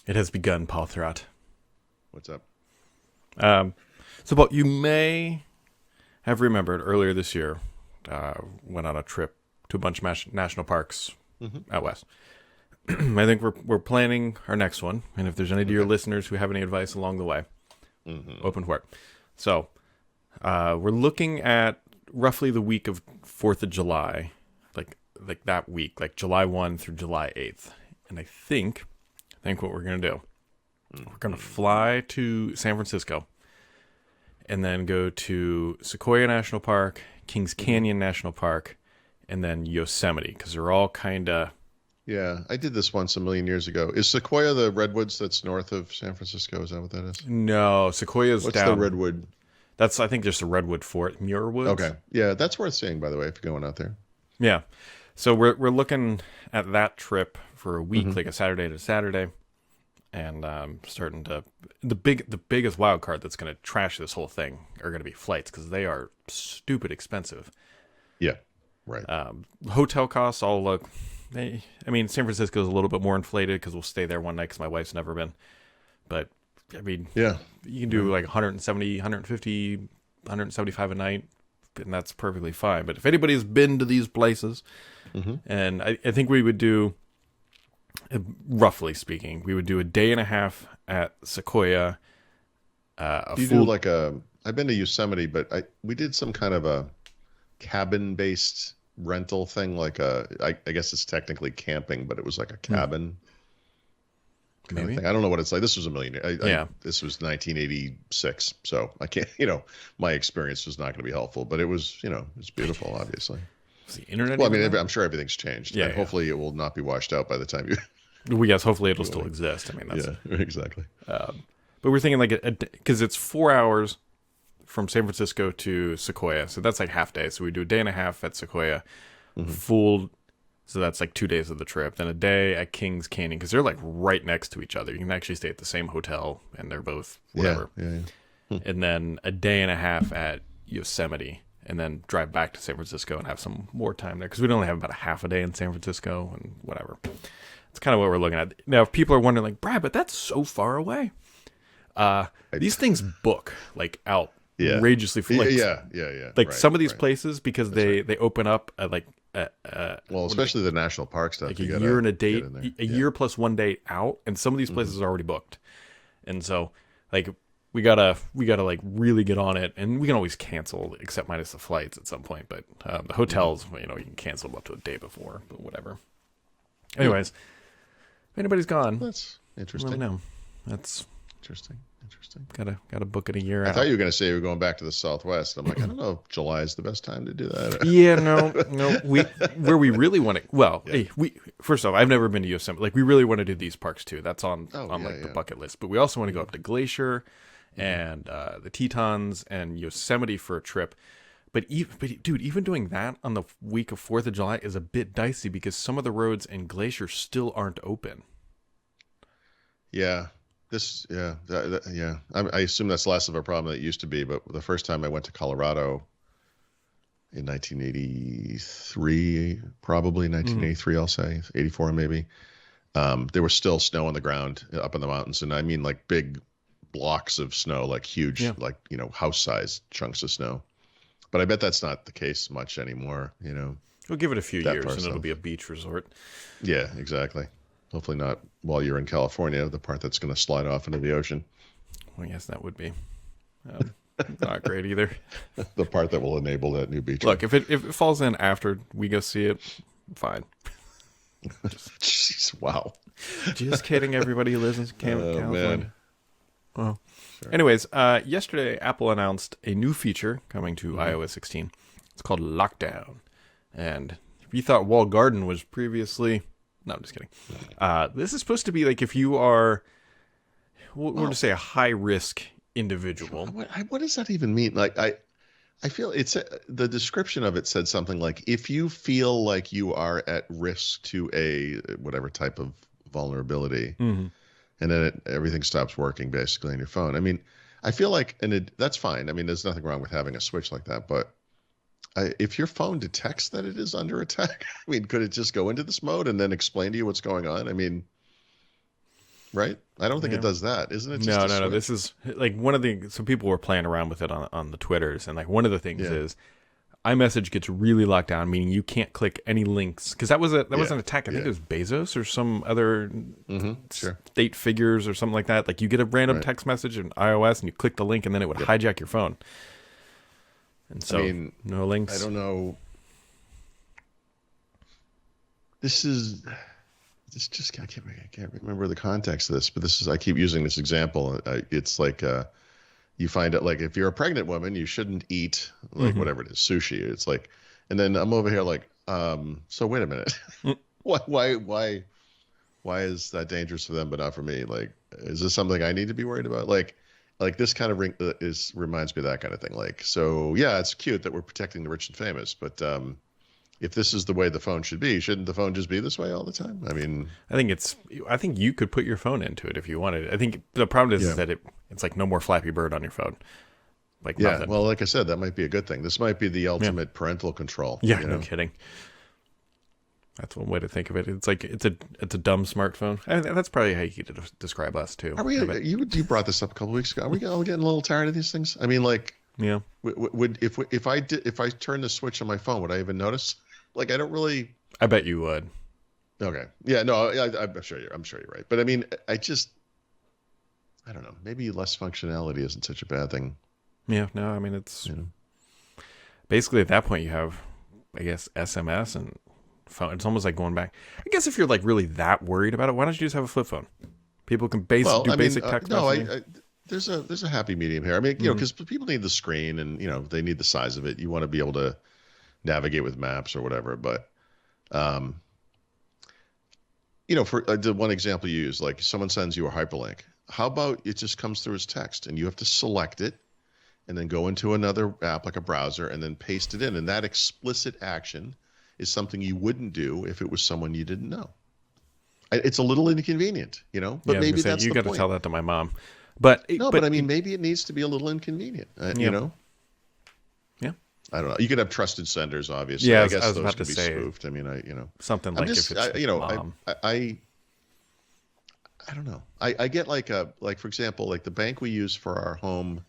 It has begun, Paul Thurrott. What's up? So, Paul, you may have remembered earlier this year, went on a trip to a bunch of national parks out west. I think we're planning our next one, and if there's any of your listeners who have any advice along the way, open for it. So, we're looking at roughly the week of 4th of July, like that week, like July 1 through July 8th. And I think what we're going to do, we're going to fly to San Francisco and then go to Sequoia National Park, Kings Canyon National Park, and then Yosemite, because they're all kind of... Yeah, I did this once a million years ago. Is Sequoia the redwoods that's north of San Francisco? Is that what that is? No, Sequoia's What's down. the redwood? That's, I think, just a redwood fort. Muir Woods? Okay. Yeah, that's worth seeing, by the way, if you're going out there. Yeah. So we're looking at that trip for a week, like a Saturday to Saturday, and starting to the biggest wild card that's going to trash this whole thing are going to be flights, because they are stupid expensive. Yeah, right. Hotel costs all look. San Francisco is a little bit more inflated because we'll stay there one night because my wife's never been. But I mean, yeah, you can do like 170, 150, 175 a night, and that's perfectly fine. But if anybody's been to these places, and I think we would do, roughly speaking, we would do a day and a half at Sequoia. do like I've been to Yosemite, but we did some kind of a cabin-based rental thing, like I guess it's technically camping, but it was like a cabin kind of thing. I don't know what it's like. This was a million. This was 1986, so I can't. My experience was not going to be helpful, but it was. It's beautiful, obviously. Was the internet? Well, I mean, I'm sure everything's changed. Yeah, and hopefully it will not be washed out by the time you. Well, yes, hopefully it'll still exist. I mean, that's exactly. But we're thinking like because it's 4 hours from San Francisco to Sequoia, so that's like half day. So we do a day and a half at Sequoia, full. So that's like 2 days of the trip. Then a day at Kings Canyon, because they're like right next to each other. You can actually stay at the same hotel, and they're both whatever. Yeah. And then a day and a half at Yosemite, and then drive back to San Francisco and have some more time there, because we'd only have about a half a day in San Francisco and whatever. It's kind of what we're looking at. Now, if people are wondering, like, Brad, but that's so far away. These things book, like, outrageously. Yeah. Like, some of these places, because they open up at, like, especially the national park stuff. Like a year and a date, a year plus 1 day out, and some of these places are already booked. And so, like, we gotta like really get on it, and we can always cancel, except minus the flights at some point. But the hotels, you can cancel them up to a day before, but whatever. Anyways, if anybody's gone, that's interesting. Let me know. That's interesting. Gotta book it a year out. I thought you were going to say you were going back to the Southwest. I'm like, I don't know if July is the best time to do that. Yeah, no. Where we really want to. Well, first off, I've never been to Yosemite. Like, we really want to do these parks too. That's on the bucket list. But we also want to go up to Glacier and the Tetons and Yosemite for a trip. But dude, even doing that on the week of 4th of July is a bit dicey, because some of the roads in Glacier still aren't open. Yeah. I assume that's less of a problem than it used to be. But the first time I went to Colorado in 1983, probably 1983, I'll say 84 maybe. There was still snow on the ground up in the mountains, and I mean like big blocks of snow, like huge, like house-sized chunks of snow. But I bet that's not the case much anymore. We'll give it a few years, and it'll be a beach resort. Yeah, exactly. Hopefully not while you're in California, the part that's going to slide off into the ocean. Well, yes, that would be not great either. The part that will enable that new beach. Look, if it falls in after we go see it, fine. Jeez, wow. Just kidding, everybody who lives in California. Man. Well, anyways, yesterday Apple announced a new feature coming to iOS 16. It's called Lockdown. And if you thought Walled Garden was previously... No, I'm just kidding. This is supposed to be like if you are, we'll just say a high-risk individual. What does that even mean? Like, I feel the description of it said something like, if you feel like you are at risk to a whatever type of vulnerability, and then everything stops working basically on your phone. I mean, I feel like, that's fine. I mean, there's nothing wrong with having a switch like that, but if your phone detects that it is under attack, I mean, could it just go into this mode and then explain to you what's going on? I mean, right? I don't think Yeah. it does that. Isn't it just No, a no, no. switch? This is like one of the. Some people were playing around with it on the Twitters, and like one of the things Yeah. is iMessage gets really locked down, meaning you can't click any links because that was an attack. I think it was Bezos or some other Sure. state figures or something like that. Like you get a random Right. text message in iOS, and you click the link, and then it would hijack your phone. And so, I mean, no links. I don't know. This just I can't remember the context of this, but I keep using this example. It's like you find out like if you're a pregnant woman, you shouldn't eat like whatever it is, sushi. It's like, and then I'm over here like, so wait a minute, why is that dangerous for them but not for me? Like, is this something I need to be worried about? Like this kind of reminds me of that kind of thing. Like, so yeah, it's cute that we're protecting the rich and famous, but if this is the way the phone should be, shouldn't the phone just be this way all the time? I mean, I think you could put your phone into it if you wanted. I think the problem is that it's like no more Flappy Bird on your phone. Like nothing. Well, like I said, that might be a good thing. This might be the ultimate parental control. Yeah, no kidding. That's one way to think of it. It's like it's a dumb smartphone. And that's probably how you could describe us too. Are we? You brought this up a couple weeks ago. Are we all getting a little tired of these things? I mean, like, yeah. Would if I turn the switch on my phone, would I even notice? Like, I don't really. I bet you would. Okay. Yeah. No. I'm sure you're right. But I mean, I don't know. Maybe less functionality isn't such a bad thing. Yeah. No. I mean, it's basically at that point you have, I guess, SMS and phone. It's almost like going back. I guess if you're like really that worried about it, why don't you just have a flip phone? People can do basic text messaging. There's a happy medium here. I mean, because people need the screen and they need the size of it. You want to be able to navigate with maps or whatever. But, for the one example you use, like someone sends you a hyperlink. How about it just comes through as text and you have to select it and then go into another app like a browser and then paste it in. And that explicit action is something you wouldn't do if it was someone you didn't know. It's a little inconvenient, but maybe that's the point. You got to tell that to my mom. But I mean, maybe it needs to be a little inconvenient, Yeah. I don't know. You could have trusted senders, obviously. Yeah, I guess I was those about could to be say spoofed. I mean, something like if it's mom. I don't know. I get like for example, like the bank we use for our home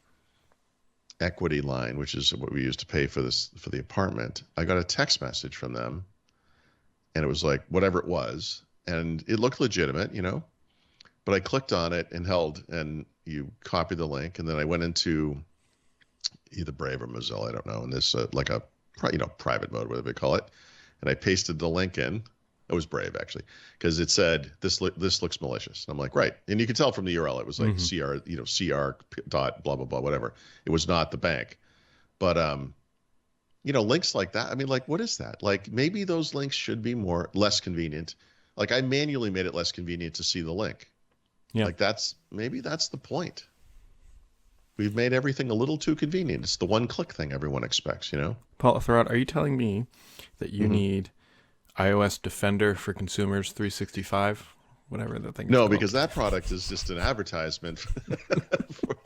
equity line, which is what we use to pay for the apartment. I got a text message from them, and it was like whatever it was, and it looked legitimate, But I clicked on it and you copy the link, and then I went into either Brave or Mozilla, I don't know, and there's like a private mode, whatever they call it, and I pasted the link in. It was Brave actually, because it said this looks malicious. And I'm like, right, and you can tell from the URL it was like cr dot blah blah blah whatever. It was not the bank, but links like that. I mean, like, what is that? Like, maybe those links should be less convenient. Like, I manually made it less convenient to see the link. Yeah. Like maybe that's the point. We've made everything a little too convenient. It's the one-click thing everyone expects, Paul Thurrott, are you telling me that you need iOS Defender for Consumers 365, whatever that thing is called? Because that product is just an advertisement. I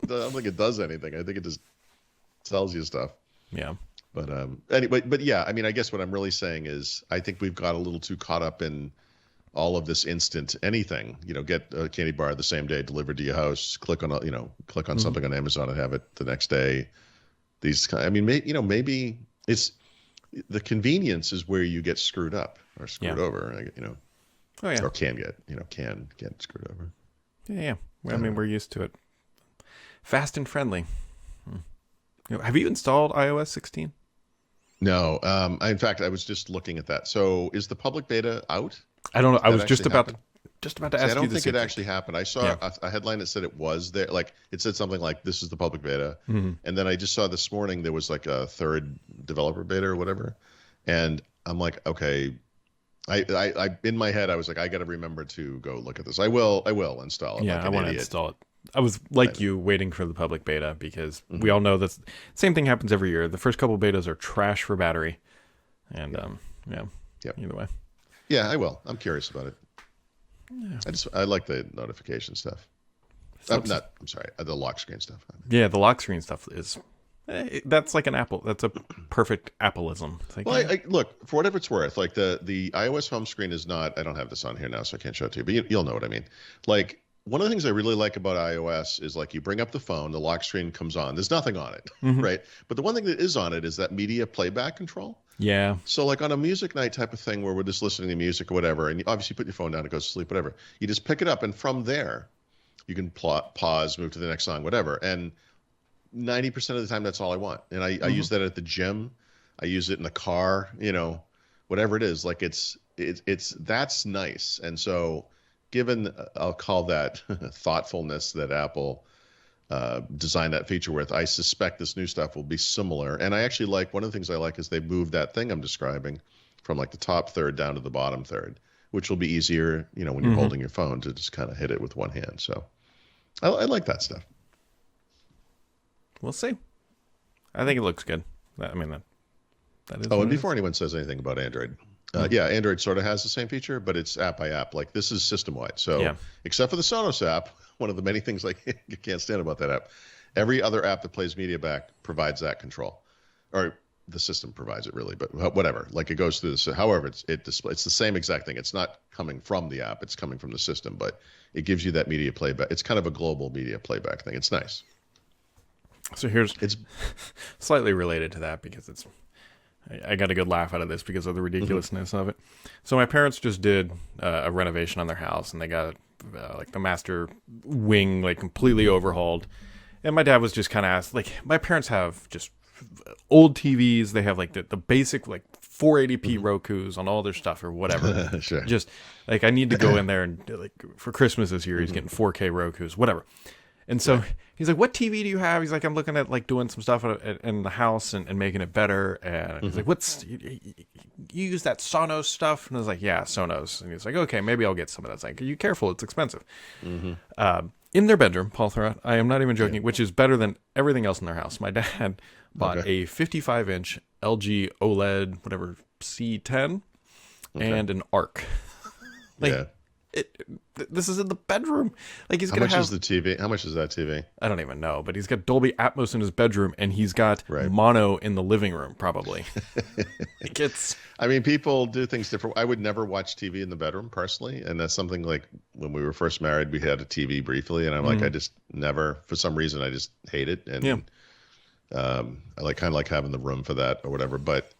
don't think it does anything. I think it just tells you stuff. Yeah. But anyway, yeah, I mean, I guess what I'm really saying is I think we've got a little too caught up in all of this instant anything, get a candy bar the same day delivered to your house, click on something on Amazon and have it the next day. Maybe it's the convenience is where you get screwed up or screwed over, Oh yeah. Or can get screwed over. Yeah. Well, I mean, we're used to it. Fast and friendly. Have you installed iOS 16? No. In fact, I was just looking at that. So is the public beta out? I don't know. I was just about to ask you. I don't think it actually happened. I saw a headline that said it was there. Like it said something like, "This is the public beta," and then I just saw this morning there was like a third developer beta or whatever, and I'm like, okay. I in my head I was like, I got to remember to go look at this. I will install it. Yeah, like I want to install it. I was like you, waiting for the public beta because we all know that same thing happens every year. The first couple of betas are trash for battery, and either way. Yeah, I will. I'm curious about it. Yeah. I like the notification stuff. I'm sorry, the lock screen stuff. Yeah, the lock screen stuff is that's like an Apple. That's a perfect Appleism. Like, I look, for whatever it's worth, like the iOS home screen is not. I don't have this on here now, so I can't show it to you. But you'll know what I mean. Like one of the things I really like about iOS is like you bring up the phone, the lock screen comes on. There's nothing on it, right? But the one thing that is on it is that media playback control. Yeah. So like on a music night type of thing where we're just listening to music or whatever, and you obviously put your phone down, it goes to sleep, whatever. You just pick it up, and from there, you can pause, move to the next song, whatever. And 90% of the time, that's all I want. And I use that at the gym. I use it in the car, whatever it is. Like it's that's nice. And so given, I'll call that thoughtfulness that Apple designed that feature with, I suspect this new stuff will be similar. And I actually like, one of the things I like is they moved that thing I'm describing from like the top third down to the bottom third, which will be easier, when you're holding your phone to just kind of hit it with one hand. So I like that stuff. We'll see. I think it looks good. I mean, that is. Oh, and before anyone says anything about Android, yeah, Android sort of has the same feature, but it's app by app. Like this is system wide. So except for the Sonos app, one of the many things like you can't stand about that app, every other app that plays media back provides that control, or the system provides it really, but whatever. Like it goes through this. However, it's the same exact thing. It's not coming from the app; it's coming from the system, but it gives you that media playback. It's kind of a global media playback thing. It's nice. So it's slightly related to that because I got a good laugh out of this because of the ridiculousness of it. So my parents just did a renovation on their house, and they got like the master wing like completely overhauled. And my dad was just kind of asked, like, my parents have just old TVs. They have like the basic like 480p Rokus on all their stuff or whatever. Sure. Just like I need to go in there and like for Christmas this year, he's getting 4K Rokus, whatever. And so he's like, what TV do you have? He's like, I'm looking at like doing some stuff in the house and making it better. And he's like, you use that Sonos stuff? And I was like, yeah, Sonos. And he's like, okay, maybe I'll get some of that. I was like, are you careful? It's expensive. In their bedroom, Paul Thurrott, I am not even joking, which is better than everything else in their house. My dad bought a 55-inch LG OLED, whatever, C10 and an ARC. This is in the bedroom. Like he's gonna have. How much is the TV? How much is that TV? I don't even know, but he's got Dolby Atmos in his bedroom, and he's got mono in the living room, probably. I mean, people do things different. I would never watch TV in the bedroom personally, and that's something like when we were first married, we had a TV briefly, and I'm like, I just never, for some reason, I just hate it, and I kind of like having the room for that or whatever. But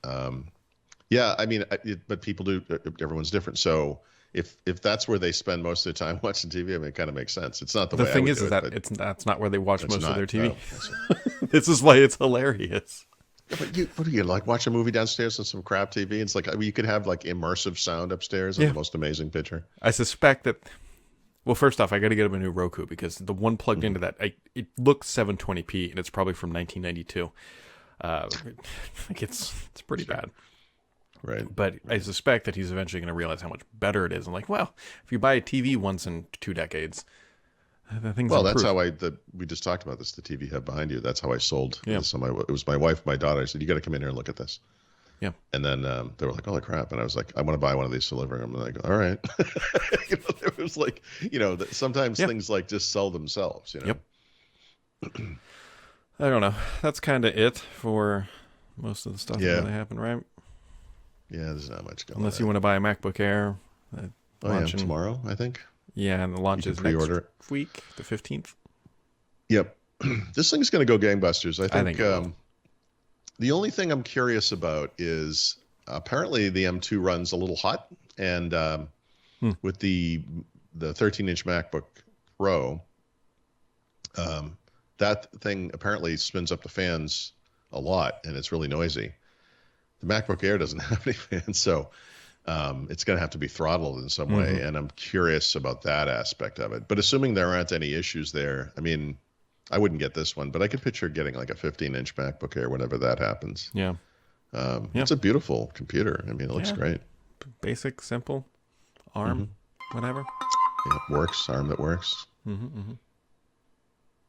yeah, I mean, but people do. Everyone's different, so. If that's where they spend most of their time watching TV, I mean, it kind of makes sense. It's not the way thing is that that's not where they watch most of their TV. No, this is why it's hilarious. Yeah, but what do you like? Watch a movie downstairs on some crap TV? It's like you could have like immersive sound upstairs and the most amazing picture. I suspect that. Well, first off, I got to get him a new Roku because the one plugged into that it looks 720p and it's probably from 1992. It's pretty bad. Right. But I suspect that he's eventually going to realize how much better it is. I'm like, well, if you buy a TV once in 2 decades, the thing's improved. That's how we just talked about this, the TV you have behind you. That's how I sold this. It was my wife, my daughter. I said, you got to come in here and look at this. Yeah. And then they were like, holy crap. And I was like, I want to buy one of these to deliver. I'm like, all right. It was like, sometimes things like just sell themselves, Yep. I don't know. That's kind of it for most of the stuff that's going to happen, right? Yeah, there's not much going on. Unless you want to buy a MacBook Air. Tomorrow, I think. Yeah, and the launch is next week, the 15th. Yep. This thing's going to go gangbusters. I think the only thing I'm curious about is apparently the M2 runs a little hot. And with the 13-inch MacBook Pro, that thing apparently spins up the fans a lot, and it's really noisy. The MacBook Air doesn't have any fans, so it's going to have to be throttled in some way, and I'm curious about that aspect of it. But assuming there aren't any issues there, I mean, I wouldn't get this one, but I could picture getting like a 15-inch MacBook Air whenever that happens. Yeah. It's a beautiful computer. I mean, it looks great. Basic, simple, ARM, whatever. Yeah, it works. ARM that works.